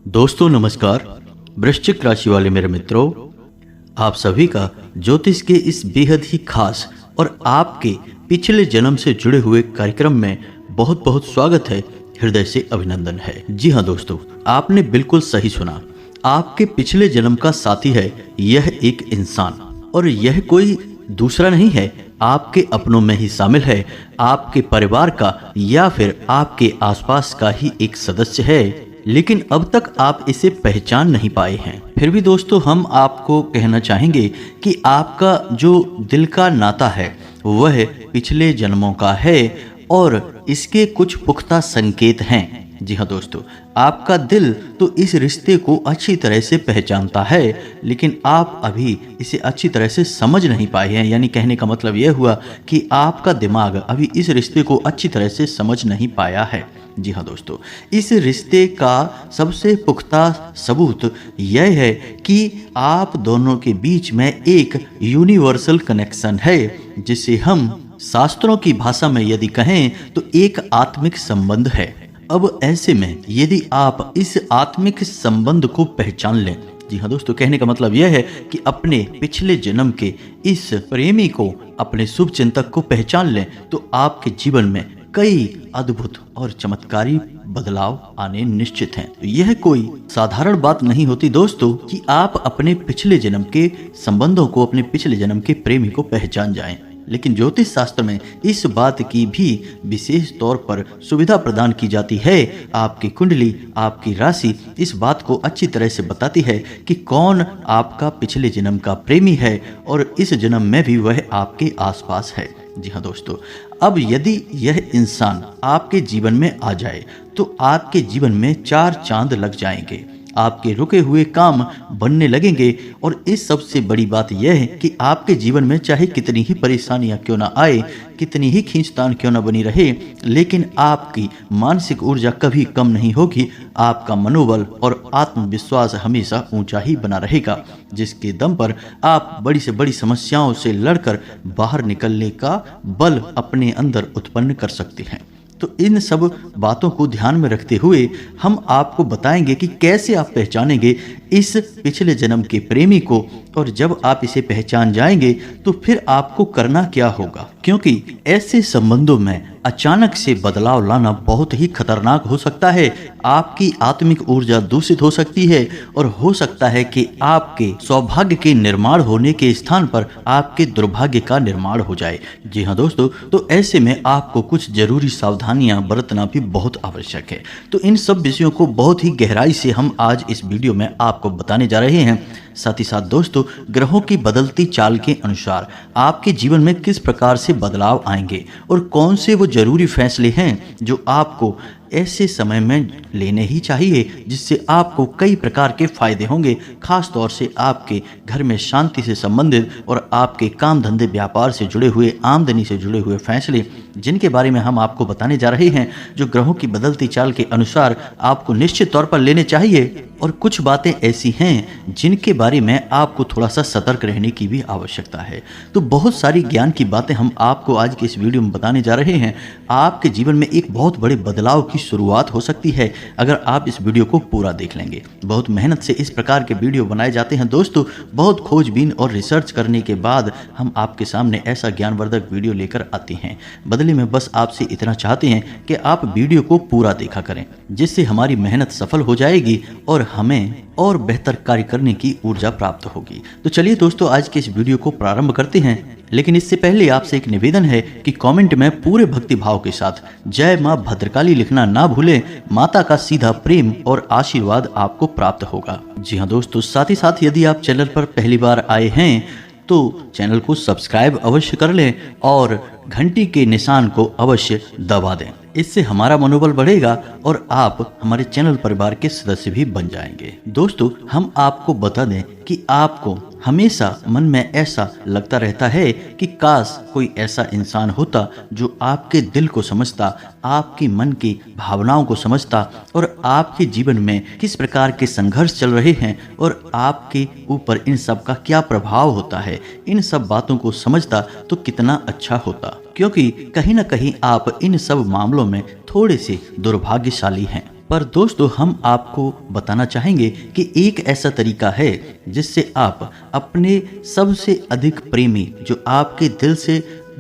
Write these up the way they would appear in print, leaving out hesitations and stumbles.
दोस्तों नमस्कार। वृश्चिक राशि वाले मेरे मित्रों, आप सभी का ज्योतिष के इस बेहद ही खास और आपके पिछले जन्म से जुड़े हुए कार्यक्रम में बहुत बहुत स्वागत है, हृदय से अभिनंदन है। जी हाँ दोस्तों, आपने बिल्कुल सही सुना। आपके पिछले जन्म का साथी है यह एक इंसान, और यह कोई दूसरा नहीं है, आपके अपनों में ही शामिल है, आपके परिवार का या फिर आपके आसपास का ही एक सदस्य है। लेकिन अब तक आप इसे पहचान नहीं पाए हैं। फिर भी दोस्तों, हम आपको कहना चाहेंगे कि आपका जो दिल का नाता है वह पिछले जन्मों का है और इसके कुछ पुख्ता संकेत हैं। जी हाँ दोस्तों, आपका दिल तो इस रिश्ते को अच्छी तरह से पहचानता है, लेकिन आप अभी इसे अच्छी तरह से समझ नहीं पाए हैं। यानी कहने का मतलब यह हुआ कि आपका दिमाग अभी इस रिश्ते को अच्छी तरह से समझ नहीं पाया है। जी हाँ दोस्तों, इस रिश्ते का सबसे पुख्ता सबूत यह है कि आप दोनों के बीच में एक यूनिवर्सल कनेक्शन है, जिसे हम शास्त्रों की भाषा में यदि कहें तो एक आत्मिक संबंध है। अब ऐसे में यदि आप इस आत्मिक संबंध को पहचान लें, जी हाँ दोस्तों, कहने का मतलब यह है कि अपने पिछले जन्म के इस प्रेमी को, अपने शुभ चिंतक को पहचान लें, तो आपके जीवन में कई अद्भुत और चमत्कारी बदलाव आने निश्चित हैं। तो यह कोई साधारण बात नहीं होती दोस्तों कि आप अपने पिछले जन्म के संबंधों को, अपने पिछले जन्म के प्रेमी को पहचान जाएं। लेकिन ज्योतिष शास्त्र में इस बात की भी विशेष तौर पर सुविधा प्रदान की जाती है। आपकी कुंडली, आपकी राशि इस बात को अच्छी तरह से बताती है कि कौन आपका पिछले जन्म का प्रेमी है और इस जन्म में भी वह आपके आसपास है। जी हाँ दोस्तों, अब यदि यह इंसान आपके जीवन में आ जाए तो आपके जीवन में 4 चांद लग जाएंगे, आपके रुके हुए काम बनने लगेंगे। और इस सबसे बड़ी बात यह है कि आपके जीवन में चाहे कितनी ही परेशानियां क्यों ना आए, कितनी ही खींचतान क्यों ना बनी रहे, लेकिन आपकी मानसिक ऊर्जा कभी कम नहीं होगी। आपका मनोबल और आत्मविश्वास हमेशा ऊंचा ही बना रहेगा, जिसके दम पर आप बड़ी से बड़ी समस्याओं से लड़कर बाहर निकलने का बल अपने अंदर उत्पन्न कर सकते हैं। तो इन सब बातों को ध्यान में रखते हुए हम आपको बताएंगे कि कैसे आप पहचानेंगे इस पिछले जन्म के प्रेमी को, और जब आप इसे पहचान जाएंगे तो फिर आपको करना क्या होगा। क्योंकि ऐसे संबंधों में अचानक से बदलाव लाना बहुत ही खतरनाक हो सकता है। आपकी आत्मिक ऊर्जा दूषित हो सकती है और हो सकता है कि आपके सौभाग्य के निर्माण होने के स्थान पर आपके दुर्भाग्य का निर्माण हो जाए। जी हाँ दोस्तों, तो ऐसे में आपको कुछ जरूरी सावधानियां बरतना भी बहुत आवश्यक है। तो इन सब विषयों को बहुत ही गहराई से हम आज इस वीडियो में आपको बताने जा रहे हैं। साथ ही साथ दोस्तों, ग्रहों की बदलती चाल के अनुसार आपके जीवन में किस प्रकार से बदलाव आएंगे और कौन से वो जरूरी फैसले हैं जो आपको ऐसे समय में लेने ही चाहिए, जिससे आपको कई प्रकार के फायदे होंगे। खास तौर से आपके घर में शांति से संबंधित और आपके काम धंधे व्यापार से जुड़े हुए, आमदनी से जुड़े हुए फैसले, जिनके बारे में हम आपको बताने जा रहे हैं, जो ग्रहों की बदलती चाल के अनुसार आपको निश्चित तौर पर लेने चाहिए। और कुछ बातें ऐसी हैं जिनके बारे में आपको थोड़ा सा सतर्क रहने की भी आवश्यकता है। तो बहुत सारी ज्ञान की बातें हम आपको आज के इस वीडियो में बताने जा रहे हैं। आपके जीवन में एक बहुत बड़े बदलाव की शुरुआत हो सकती है अगर आप इस वीडियो को पूरा देख लेंगे। बहुत मेहनत से इस प्रकार के वीडियो बनाए जाते हैं दोस्तों। बहुत खोजबीन और रिसर्च करने के बाद हम आपके सामने ऐसा ज्ञानवर्धक वीडियो लेकर आते हैं। बदले में बस आपसे इतना चाहते हैं कि आप वीडियो को पूरा देखा करें, जिससे हमारी मेहनत सफल हो जाएगी और हमें और बेहतर कार्य करने की ऊर्जा प्राप्त होगी। तो चलिए दोस्तों, आज के इस वीडियो को प्रारंभ करते हैं। लेकिन इससे पहले आपसे एक निवेदन है कि कमेंट में पूरे भक्ति भाव के साथ जय मां भद्रकाली लिखना ना भूलें। माता का सीधा प्रेम और आशीर्वाद आपको प्राप्त होगा। जी हाँ दोस्तों, साथ ही साथ यदि आप चैनल पर पहली बार आए हैं तो चैनल को सब्सक्राइब अवश्य कर लें और घंटी के निशान को अवश्य दबा दें। इससे हमारा मनोबल बढ़ेगा और आप हमारे चैनल परिवार के सदस्य भी बन जाएंगे। दोस्तों, हम आपको बता दें कि आपको हमेशा मन में ऐसा लगता रहता है कि काश कोई ऐसा इंसान होता जो आपके दिल को समझता, आपके मन की भावनाओं को समझता और आपके जीवन में किस प्रकार के संघर्ष चल रहे हैं और आपके ऊपर इन सब का क्या प्रभाव होता है, इन सब बातों को समझता तो कितना अच्छा होता। क्योंकि कहीं ना कहीं आप इन सब मामलों में थोड़े से दुर्भाग्यशाली हैं। पर दोस्तों हम आपको बताना चाहेंगे कि एक ऐसा तरीका है जिससे आप अपने सबसे अधिक प्रेमी, जो आपके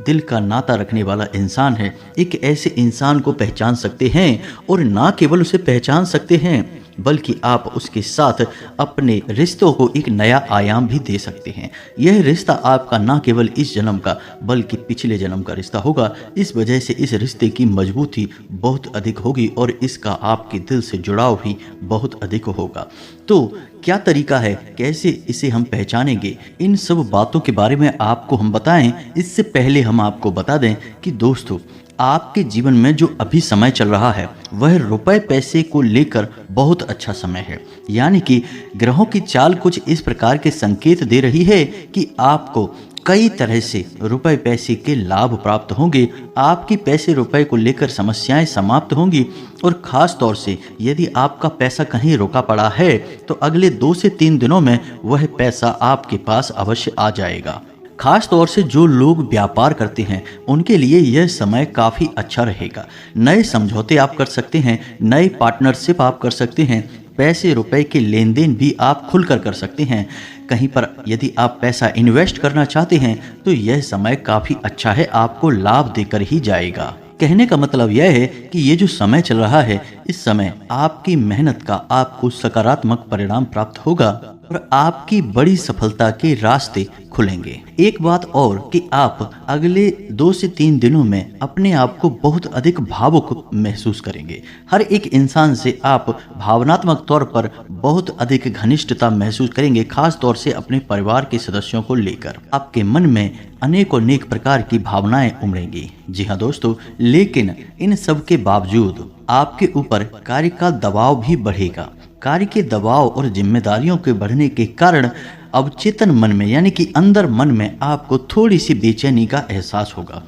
दिल का नाता रखने वाला इंसान है, एक ऐसे इंसान को पहचान सकते हैं। और ना केवल उसे पहचान सकते हैं बल्कि आप उसके साथ अपने रिश्तों को एक नया आयाम भी दे सकते हैं। यह रिश्ता आपका ना केवल इस जन्म का बल्कि पिछले जन्म का रिश्ता होगा। इस वजह से इस रिश्ते की मजबूती बहुत अधिक होगी और इसका आपके दिल से जुड़ाव भी बहुत अधिक होगा। तो क्या तरीका है, कैसे इसे हम पहचानेंगे, इन सब बातों के बारे में आपको हम बताएं। इससे पहले हम आपको बता दें कि दोस्तों, आपके जीवन में जो अभी समय चल रहा है वह रुपए पैसे को लेकर बहुत अच्छा समय है। यानी कि ग्रहों की चाल कुछ इस प्रकार के संकेत दे रही है कि आपको कई तरह से रुपए पैसे के लाभ प्राप्त होंगे। आपकी पैसे रुपए को लेकर समस्याएं समाप्त होंगी और खास तौर से यदि आपका पैसा कहीं रुका पड़ा है तो अगले 2 से 3 दिनों में वह पैसा आपके पास अवश्य आ जाएगा। खास तौर से जो लोग व्यापार करते हैं उनके लिए यह समय काफ़ी अच्छा रहेगा। नए समझौते आप कर सकते हैं, नए पार्टनरशिप आप कर सकते हैं, पैसे रुपए के लेन देन भी आप खुलकर कर सकते हैं। कहीं पर यदि आप पैसा इन्वेस्ट करना चाहते हैं तो यह समय काफ़ी अच्छा है, आपको लाभ देकर ही जाएगा। कहने का मतलब यह है कि ये जो समय चल रहा है, इस समय आपकी मेहनत का आपको सकारात्मक परिणाम प्राप्त होगा और आपकी बड़ी सफलता के रास्ते खुलेंगे। एक बात और कि आप अगले 2 से 3 दिनों में अपने आप को बहुत अधिक भावुक महसूस करेंगे। हर एक इंसान से आप भावनात्मक तौर पर बहुत अधिक घनिष्ठता महसूस करेंगे, खास तौर से अपने परिवार के सदस्यों को लेकर। आपके मन में अनेक प्रकार की भावनाएं उमड़ेंगी। जी हाँ दोस्तों, लेकिन इन सब के बावजूद आपके ऊपर कार्य का दबाव भी बढ़ेगा। कार्य के दबाव और जिम्मेदारियों के बढ़ने के कारण अवचेतन मन में, यानी कि अंदर मन में आपको थोड़ी सी बेचैनी का एहसास होगा।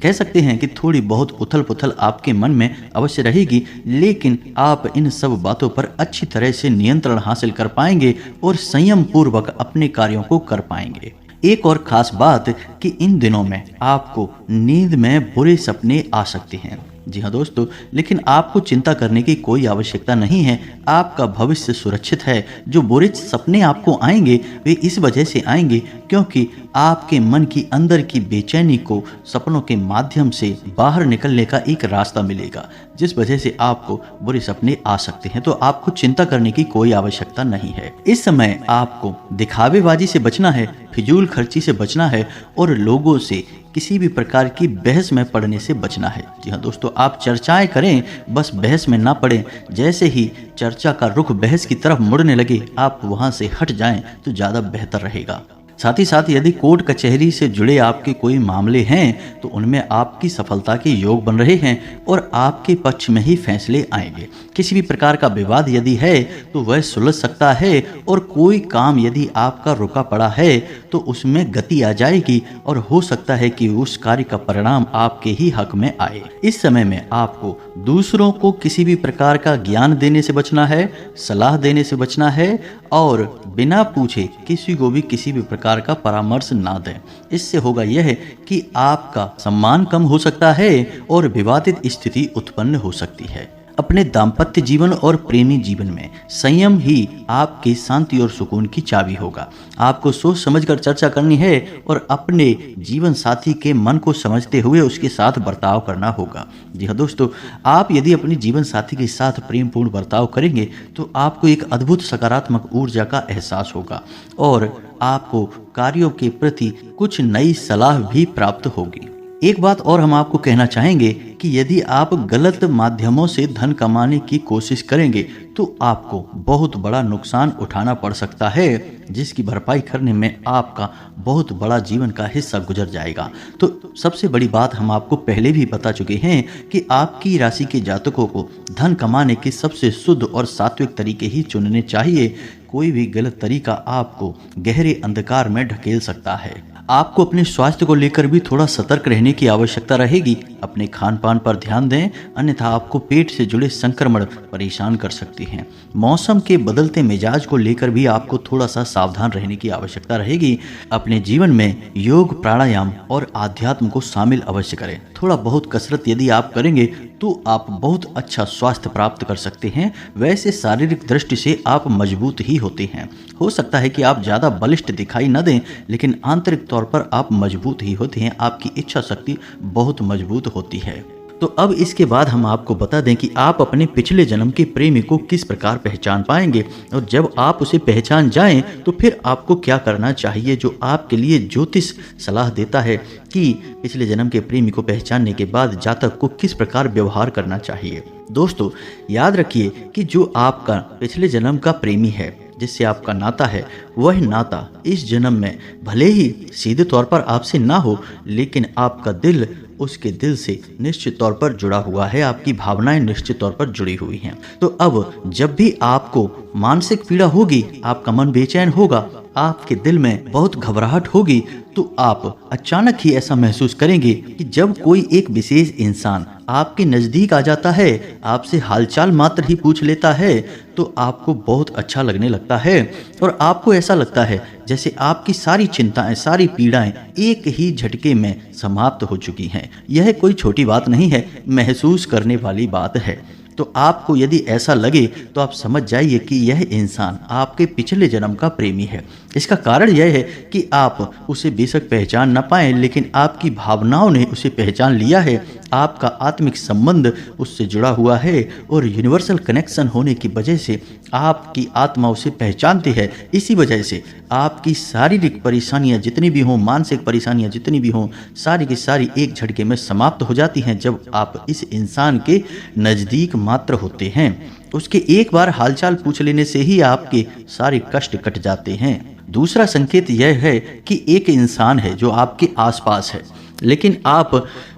कह सकते हैं कि थोड़ी बहुत उथल पुथल आपके मन में अवश्य रहेगी, लेकिन आप इन सब बातों पर अच्छी तरह से नियंत्रण हासिल कर पाएंगे और संयम पूर्वक अपने कार्यों को कर पाएंगे। एक और खास बात कि इन दिनों में आपको नींद में बुरे सपने आ सकते हैं। जी हाँ दोस्तों, लेकिन आपको चिंता करने की कोई आवश्यकता नहीं है। आपका भविष्य सुरक्षित है। जो बुरे सपने आपको आएंगे वे इस वजह से आएंगे क्योंकि आपके मन की अंदर की बेचैनी को सपनों के माध्यम से बाहर निकलने का एक रास्ता मिलेगा, जिस वजह से आपको बुरे सपने आ सकते हैं। तो आपको चिंता करने की कोई आवश्यकता नहीं है। इस समय आपको दिखावेबाजी से बचना है, फिजूल खर्ची से बचना है और लोगों से किसी भी प्रकार की बहस में पड़ने से बचना है। जी हाँ दोस्तों, आप चर्चाएं करें, बस बहस में ना पड़ें। जैसे ही चर्चा का रुख बहस की तरफ मुड़ने लगे, आप वहां से हट जाएं तो ज़्यादा बेहतर रहेगा। साथ ही साथ यदि कोर्ट कचहरी से जुड़े आपके कोई मामले हैं तो उनमें आपकी सफलता के योग बन रहे हैं और आपके पक्ष में ही फैसले आएंगे। किसी भी प्रकार का विवाद यदि है तो वह सुलझ सकता है और कोई काम यदि आपका रुका पड़ा है तो उसमें गति आ जाएगी और हो सकता है कि उस कार्य का परिणाम आपके ही हक में आए। इस समय में आपको दूसरों को किसी भी प्रकार का ज्ञान देने से बचना है, सलाह देने से बचना है और बिना पूछे किसी को भी किसी भी प्रकार का परामर्श ना दें। इससे होगा यह कि आपका सम्मान कम हो सकता है और विवादित स्थिति उत्पन्न हो सकती है। अपने दाम्पत्य जीवन और प्रेमी जीवन में संयम ही आपकी शांति और सुकून की चाबी होगा। आपको सोच समझकर चर्चा करनी है और अपने जीवन साथी के मन को समझते हुए उसके साथ बर्ताव करना होगा। जी हाँ दोस्तों, आप यदि अपने जीवन साथी के साथ प्रेमपूर्ण बर्ताव करेंगे तो आपको एक अद्भुत सकारात्मक ऊर्जा का एहसास होगा और आपको कार्यों के प्रति कुछ नई सलाह भी प्राप्त होगी। एक बात और हम आपको कहना चाहेंगे कि यदि आप गलत माध्यमों से धन कमाने की कोशिश करेंगे तो आपको बहुत बड़ा नुकसान उठाना पड़ सकता है, जिसकी भरपाई करने में आपका बहुत बड़ा जीवन का हिस्सा गुजर जाएगा। तो सबसे बड़ी बात हम आपको पहले भी बता चुके हैं कि आपकी राशि के जातकों को धन कमाने के सबसे शुद्ध और सात्विक तरीके ही चुनने चाहिए। कोई भी गलत तरीका आपको गहरे अंधकार में ढकेल सकता है। आपको अपने स्वास्थ्य को लेकर भी थोड़ा सतर्क रहने की आवश्यकता रहेगी। अपने खान पान पर ध्यान दें, अन्यथा आपको पेट से जुड़े संक्रमण परेशान कर सकती हैं। मौसम के बदलते मिजाज को लेकर भी आपको थोड़ा सा सावधान रहने की आवश्यकता रहेगी। अपने जीवन में योग, प्राणायाम और आध्यात्म को शामिल अवश्य करें। थोड़ा बहुत कसरत यदि आप करेंगे तो आप बहुत अच्छा स्वास्थ्य प्राप्त कर सकते हैं। वैसे शारीरिक दृष्टि से आप मजबूत ही होते हैं। हो सकता है कि आप ज़्यादा बलिष्ठ दिखाई न दें, लेकिन आंतरिक तौर पर आप मजबूत ही होते हैं। आपकी इच्छा शक्ति बहुत मजबूत होती है। तो अब इसके बाद हम आपको बता दें कि आप अपने पिछले जन्म के प्रेमी को किस प्रकार पहचान पाएंगे, और जब आप उसे पहचान जाएं तो फिर आपको क्या करना चाहिए, जो आपके लिए ज्योतिष सलाह देता है कि पिछले जन्म के प्रेमी को पहचानने के बाद जातक को किस प्रकार व्यवहार करना चाहिए। दोस्तों, याद रखिए कि जो आपका पिछले जन्म का प्रेमी है, जिससे आपका नाता है, वह नाता इस जन्म में भले ही सीधे तौर पर आपसे ना हो, लेकिन आपका दिल उसके दिल से निश्चित तौर पर जुड़ा हुआ है। आपकी भावनाएं निश्चित तौर पर जुड़ी हुई हैं। तो अब जब भी आपको मानसिक पीड़ा होगी, आपका मन बेचैन होगा, आपके दिल में बहुत घबराहट होगी, तो आप अचानक ही ऐसा महसूस करेंगे कि जब कोई एक विशेष इंसान आपके नज़दीक आ जाता है, आपसे हालचाल मात्र ही पूछ लेता है, तो आपको बहुत अच्छा लगने लगता है और आपको ऐसा लगता है जैसे आपकी सारी चिंताएं, सारी पीड़ाएं एक ही झटके में समाप्त हो चुकी हैं। यह कोई छोटी बात नहीं है, महसूस करने वाली बात है। तो आपको यदि ऐसा लगे तो आप समझ जाइए कि यह इंसान आपके पिछले जन्म का प्रेमी है। इसका कारण यह है कि आप उसे बेशक पहचान न पाएं, लेकिन आपकी भावनाओं ने उसे पहचान लिया है। आपका आत्मिक संबंध उससे जुड़ा हुआ है और यूनिवर्सल कनेक्शन होने की वजह से आपकी आत्मा उसे पहचानती है। इसी वजह से आपकी शारीरिक परेशानियां जितनी भी हों, मानसिक परेशानियां जितनी भी हों, सारी की सारी एक झटके में समाप्त हो जाती हैं जब आप इस इंसान के नज़दीक मात्र होते हैं। उसके एक बार हालचाल पूछ लेने से ही आपके सारे कष्ट कट जाते हैं। दूसरा संकेत यह है कि एक इंसान है जो आपके आसपास है, लेकिन आप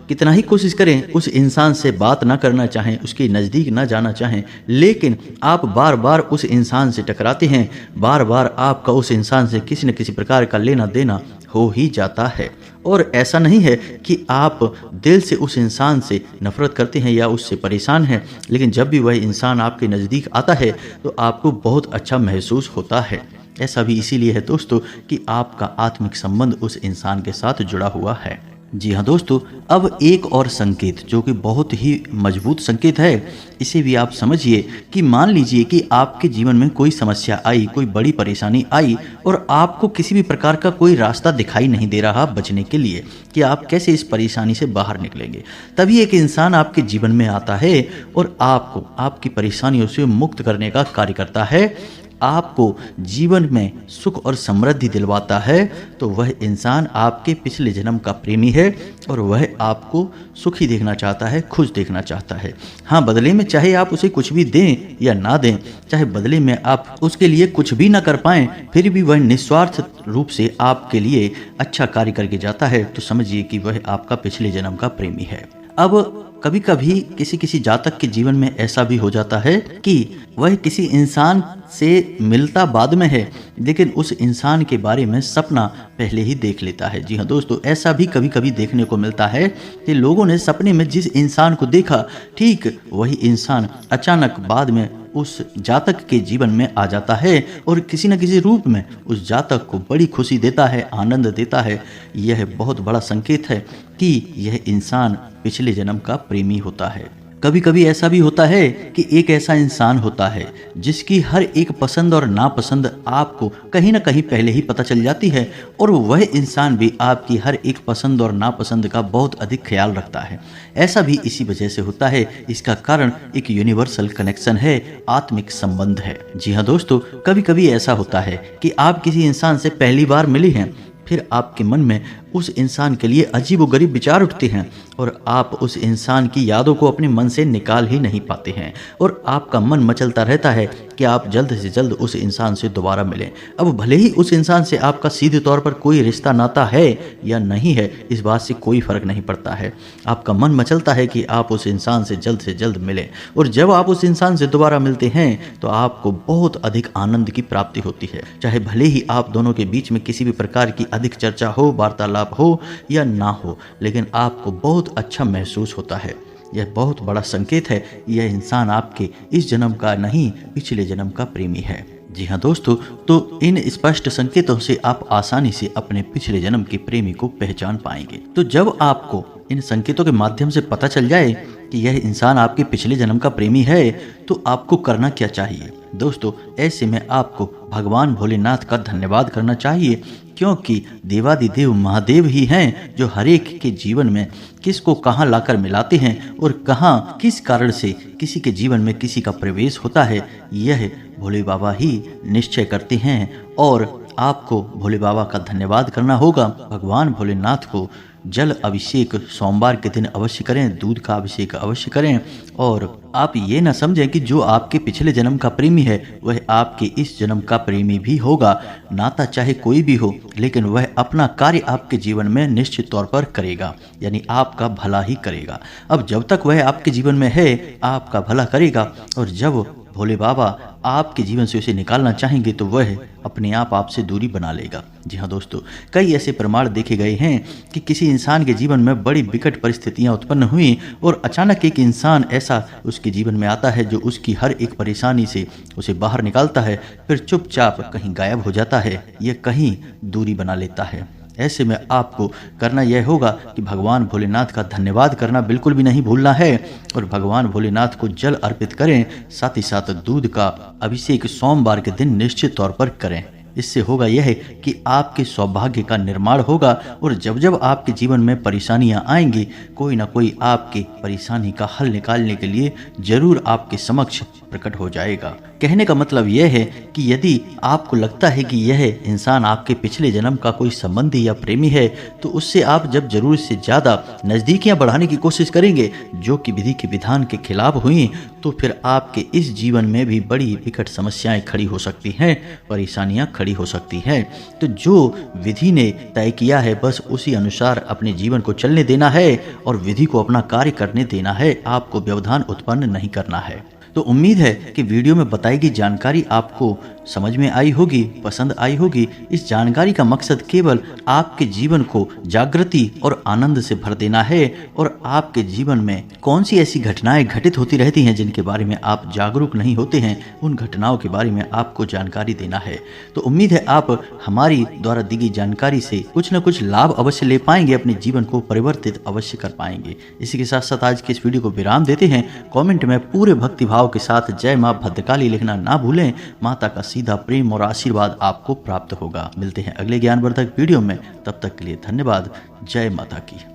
कितना ही कोशिश करें उस इंसान से बात ना करना चाहें, उसके नज़दीक ना जाना चाहें, लेकिन आप बार बार उस इंसान से टकराते हैं। बार बार आपका उस इंसान से किसी न किसी प्रकार का लेना देना हो ही जाता है। और ऐसा नहीं है कि आप दिल से उस इंसान से नफरत करते हैं या उससे परेशान हैं, लेकिन जब भी वह इंसान आपके नज़दीक आता है तो आपको बहुत अच्छा महसूस होता है। ऐसा भी इसीलिए है दोस्तों कि आपका आत्मिक संबंध उस इंसान के साथ जुड़ा हुआ है। जी हाँ दोस्तों, अब एक और संकेत जो कि बहुत ही मजबूत संकेत है, इसे भी आप समझिए कि मान लीजिए कि आपके जीवन में कोई समस्या आई, कोई बड़ी परेशानी आई और आपको किसी भी प्रकार का कोई रास्ता दिखाई नहीं दे रहा बचने के लिए कि आप कैसे इस परेशानी से बाहर निकलेंगे। तभी एक इंसान आपके जीवन में आता है और आपको आपकी परेशानियों से मुक्त करने का कार्य करता है, आपको जीवन में सुख और समृद्धि दिलवाता है। तो वह इंसान आपके पिछले जन्म का प्रेमी है और वह आपको सुखी देखना चाहता है, खुश देखना चाहता है। हाँ, बदले में चाहे आप उसे कुछ भी दें या ना दें, चाहे बदले में आप उसके लिए कुछ भी ना कर पाएं, फिर भी वह निस्वार्थ रूप से आपके लिए अच्छा कार्य करके जाता है। तो समझिए कि वह आपका पिछले जन्म का प्रेमी है। अब कभी कभी किसी किसी जातक के जीवन में ऐसा भी हो जाता है कि वह किसी इंसान से मिलता बाद में है, लेकिन उस इंसान के बारे में सपना पहले ही देख लेता है। जी हाँ दोस्तों, ऐसा भी कभी कभी देखने को मिलता है कि लोगों ने सपने में जिस इंसान को देखा, ठीक वही इंसान अचानक बाद में उस जातक के जीवन में आ जाता है और किसी न किसी रूप में उस जातक को बड़ी खुशी देता है, आनंद देता है। यह बहुत बड़ा संकेत है कि यह इंसान पिछले जन्म का प्रेमी होता है। कभी कभी ऐसा भी होता है कि एक ऐसा इंसान होता है जिसकी हर एक पसंद और नापसंद आपको कहीं ना कहीं पहले ही पता चल जाती है और वह इंसान भी आपकी हर एक पसंद और नापसंद का बहुत अधिक ख्याल रखता है। ऐसा भी इसी वजह से होता है। इसका कारण एक यूनिवर्सल कनेक्शन है, आत्मिक संबंध है। जी हाँ दोस्तों, कभी कभी ऐसा होता है कि आप किसी इंसान से पहली बार मिली हैं, फिर आपके मन में उस इंसान के लिए अजीबोगरीब विचार उठते हैं और आप उस इंसान की यादों को अपने मन से निकाल ही नहीं पाते हैं और आपका मन मचलता रहता है कि आप जल्द से जल्द उस इंसान से दोबारा मिलें। अब भले ही उस इंसान से आपका सीधे तौर पर कोई रिश्ता नाता है या नहीं है, इस बात से कोई फर्क नहीं पड़ता है। आपका मन मचलता है कि आप उस इंसान से जल्द मिलें और जब आप उस इंसान से दोबारा मिलते हैं तो आपको बहुत अधिक आनंद की प्राप्ति होती है। चाहे भले ही आप दोनों के बीच में किसी भी प्रकार की अधिक चर्चा हो, वार्तालाप हो या ना हो, लेकिन आपको बहुत अच्छा महसूस होता है। यह बहुत बड़ा संकेत है, यह इंसान आपके इस जन्म का नहीं, पिछले जन्म का प्रेमी है। जी हाँ दोस्तों, तो इन स्पष्ट संकेतों से आप आसानी से अपने पिछले जन्म के प्रेमी को पहचान पाएंगे। तो जब आपको इन संकेतों के माध्यम से पता चल जाए कि यह इंसान आपके पिछले जन्म का प्रेमी है तो आपको करना क्या चाहिए। दोस्तों, ऐसे में आपको भगवान भोलेनाथ का धन्यवाद करना चाहिए, क्योंकि देवादिदेव महादेव ही हैं जो हर एक के जीवन में किसको कहाँ लाकर मिलाते हैं और कहाँ किस कारण से किसी के जीवन में किसी का प्रवेश होता है, यह भोले बाबा ही निश्चय करते हैं। और आपको भोले बाबा का धन्यवाद करना होगा। भगवान भोलेनाथ को जल अभिषेक सोमवार के दिन अवश्य करें, दूध का अभिषेक अवश्य करें। और आप ये ना समझें कि जो आपके पिछले जन्म का प्रेमी है वह आपके इस जन्म का प्रेमी भी होगा। नाता चाहे कोई भी हो, लेकिन वह अपना कार्य आपके जीवन में निश्चित तौर पर करेगा, यानी आपका भला ही करेगा। अब जब तक वह आपके जीवन में है, आपका भला करेगा, और जब भोले बाबा आपके जीवन से उसे निकालना चाहेंगे तो वह अपने आप आपसे दूरी बना लेगा। जी हाँ दोस्तों, कई ऐसे प्रमाण देखे गए हैं कि किसी इंसान के जीवन में बड़ी विकट परिस्थितियां उत्पन्न हुई और अचानक एक इंसान ऐसा उसके जीवन में आता है जो उसकी हर एक परेशानी से उसे बाहर निकालता है, फिर चुपचाप कहीं गायब हो जाता है या कहीं दूरी बना लेता है। ऐसे में आपको करना यह होगा कि भगवान भोलेनाथ का धन्यवाद करना बिल्कुल भी नहीं भूलना है और भगवान भोलेनाथ को जल अर्पित करें, साथ ही साथ दूध का अभिषेक सोमवार के दिन निश्चित तौर पर करें। इससे होगा यह कि आपके सौभाग्य का निर्माण होगा और जब जब आपके जीवन में परेशानियां आएंगी, कोई ना कोई आपके परेशानी का हल निकालने के लिए जरूर आपके समक्ष प्रकट हो जाएगा। कहने का मतलब यह है कि यदि आपको लगता है कि यह इंसान आपके पिछले जन्म का कोई संबंधी या प्रेमी है, तो उससे आप जब जरूर से ज़्यादा नज़दीकियां बढ़ाने की कोशिश करेंगे जो कि विधि के विधान के खिलाफ हुई, तो फिर आपके इस जीवन में भी बड़ी विकट समस्याएं खड़ी हो सकती हैं, परेशानियां खड़ी हो सकती हैं। तो जो विधि ने तय किया है बस उसी अनुसार अपने जीवन को चलने देना है और विधि को अपना कार्य करने देना है, आपको व्यवधान उत्पन्न नहीं करना है। तो उम्मीद है कि वीडियो में बताई गई जानकारी आपको समझ में आई होगी, पसंद आई होगी। इस जानकारी का मकसद केवल आपके जीवन को जागृति और आनंद से भर देना है और आपके जीवन में कौन सी ऐसी घटनाएं घटित होती रहती हैं जिनके बारे में आप जागरूक नहीं होते हैं, उन घटनाओं के बारे में आपको जानकारी देना है। तो उम्मीद है आप हमारी द्वारा दी गई जानकारी से कुछ न कुछ लाभ अवश्य ले पाएंगे, अपने जीवन को परिवर्तित अवश्य कर पाएंगे। इसी के साथ साथ आज के इस वीडियो को विराम देते हैं। कमेंट में पूरे भक्तिभाव के साथ जय मां भद्रकाली लिखना ना भूलें। माता का सीधा प्रेम और आशीर्वाद आपको प्राप्त होगा। मिलते हैं अगले ज्ञानवर्धक वीडियो में, तब तक के लिए धन्यवाद। जय माता की।